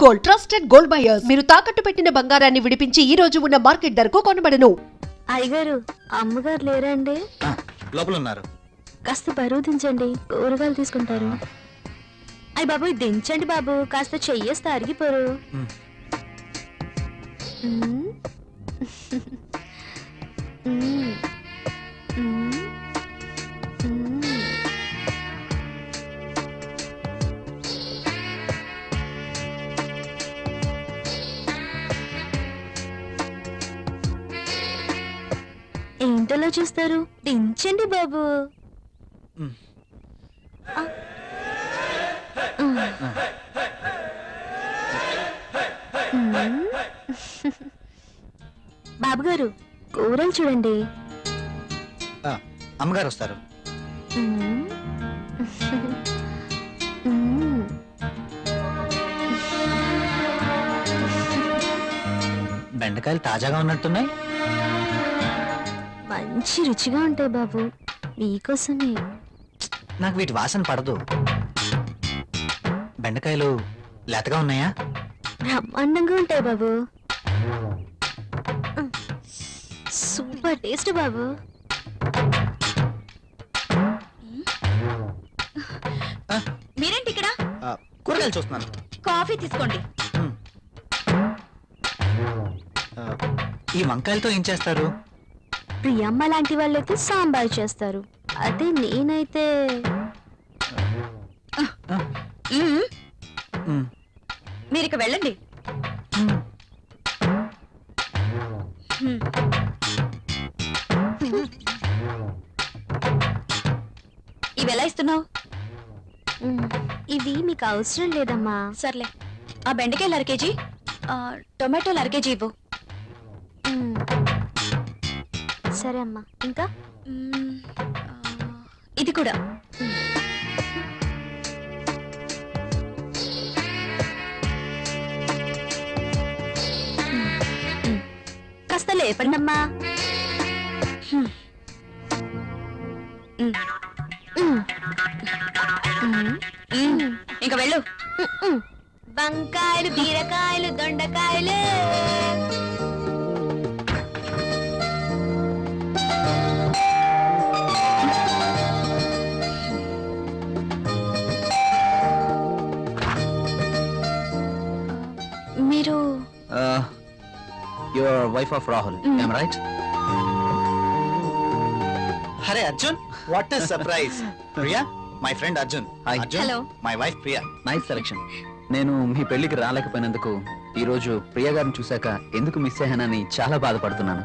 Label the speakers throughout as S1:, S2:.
S1: Gold, trusted gold buyers. మీరు తాకట్టు పెట్టిన బంగారాన్ని విడిపించి ఈ రోజు ఉన్న మార్కెట్ ధరకు కొనబడను.
S2: అయ్యగారు, అమ్మగారు లేరండి?
S3: లోపల ఉన్నారు.
S2: కాస్త బరువు దించండి, కూరగాయలు తీసుకుంటారు. అయ్య బాబు, దించండి బాబు, కాస్త చెయ్యేస్తే అరిగిపోరు. ఏంటలా చూస్తారు? దించండి బాబు. బాబు గారు, కూరలు చూడండి.
S3: అమ్మగారు వస్తారు. బెండకాయలు తాజాగా ఉన్నట్టున్నాయి.
S2: మంచి రుచిగా ఉంటాయి బాబు, మీకోసమే.
S3: నాకు వీటి వాసన పడదు. బెండకాయలు లేతగా ఉన్నాయా?
S2: బ్రహ్మాండంగా ఉంటాయి బాబు. సూపర్ టేస్ట్ బాబు. మీరేంటి ఇక్కడ?
S3: కూరగాయలు చూస్తున్నాను.
S2: కాఫీ తీసుకోండి.
S3: ఈ వంకాయలతో ఏం చేస్తారు?
S2: ప్రియమ్మ లాంటి వాళ్ళైతే సాంబార్ చేస్తారు, అదే నేనైతే మీరు ఇక వెళ్ళండి. ఇవి ఎలా ఇస్తున్నావు? ఇవి మీకు అవసరం లేదమ్మా. సర్లే, ఆ బెండకాయలు 1/2 కేజీ, టొమాటోలు 1/2 కేజీ ఇవ్వు. సరే అమ్మా. ఇంకా ఇది కూడా. కాస్త లేపండి అమ్మా. ఇంకా వెళ్ళు. వంకాయలు, బీరకాయలు, దొండకాయలు. మీరు
S3: your wife of Rahul, am I right? అరే Arjun, what a surprise. Priya, my friend Arjun. Hi Arjun.
S2: Hello.
S3: My wife Priya.
S4: Nice selection. నేను మీ పెళ్లికి రాలేకపోయినందుకు ఈ రోజు ప్రియా గారిని చూశాక ఎందుకు మిస్ అయ్యానని చాలా బాధపడుతున్నాను.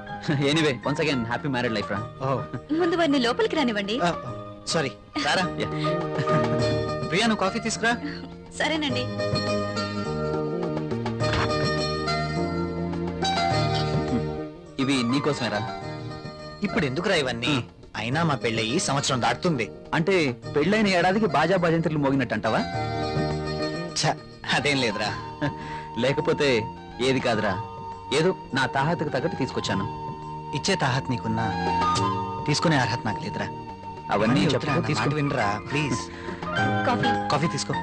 S4: Anyway, once again happy married life రా.
S2: ముందు వారిని లోపలికి రానివ్వండి.
S3: సారీ, రారా. ప్రియా, నువ్వు కాఫీ తీసుకురా.
S2: సరేనండి.
S4: ఇవి నీకోసమేరా.
S3: ఇప్పుడు ఎందుకురా ఇవన్నీ? అయినా మా పెళ్ళయి సంవత్సరం దాటుతుంది.
S4: అంటే పెళ్ళైన ఏడాదికి బాజా భజంత్రులు మోగినట్టు అంటావా?
S3: అదేం లేదురా.
S4: లేకపోతే ఏది కాదురా, ఏదో నా తాహతకు తగ్గట్టు తీసుకొచ్చాను.
S3: ఇచ్చే తాహత్ నీకున్నా, తీసుకునే అర్హత నాకు లేదురా.
S4: అవన్నీ
S3: చెప్తా,
S4: తీసుకు
S3: వినరా ప్లీజ్.
S2: కాఫీ.
S3: కాఫీ తీసుకో.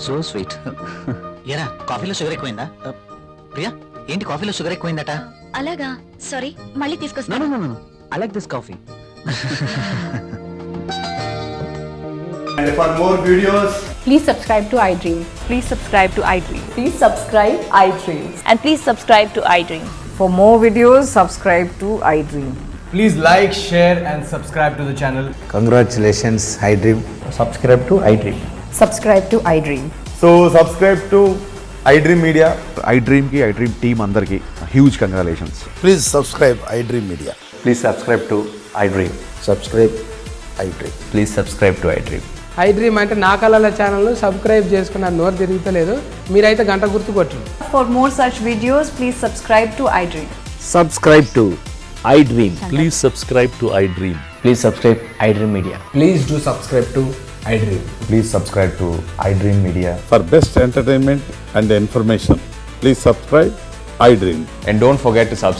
S4: So sweet.
S3: ఏరా, కాఫీలో షుగర్ ఎక్కువైందా? ప్రియా, ఏంటి కాఫీలో షుగర్ ఎక్కువైందట?
S2: అలాగా, సారీ, మళ్ళీ తీసుకొస్తాను.
S4: No. I like this coffee.
S5: And for more videos,
S6: please subscribe to iDream.
S7: Please subscribe to iDream.
S6: Please subscribe iDream.
S7: And please subscribe to iDream.
S6: For more videos, subscribe to iDream.
S5: please like, share and subscribe to the channel.
S8: Congratulations, iDream.
S5: Subscribe to iDream.
S6: Subscribe to iDream.
S5: So subscribe to iDream Media.
S9: iDream ki iDream team andarki huge congratulations.
S8: Please subscribe iDream Media.
S5: Please subscribe to iDream.
S8: Subscribe iDream.
S5: Please subscribe to iDream.
S10: iDream అంటే నా కళల channel subscribe చేసుకున్న నోరు తిరుగుతలేదు, మీరైతే గంట గుర్తు కొట్టండి.
S7: For more such videos, please subscribe to iDream.
S8: Subscribe to iDream.
S9: Please subscribe to iDream.
S5: Please subscribe iDream Media. Please do subscribe to iDream.
S9: Please subscribe to iDream Media.
S11: For best entertainment and information, please subscribe iDream.
S5: And don't forget to subscribe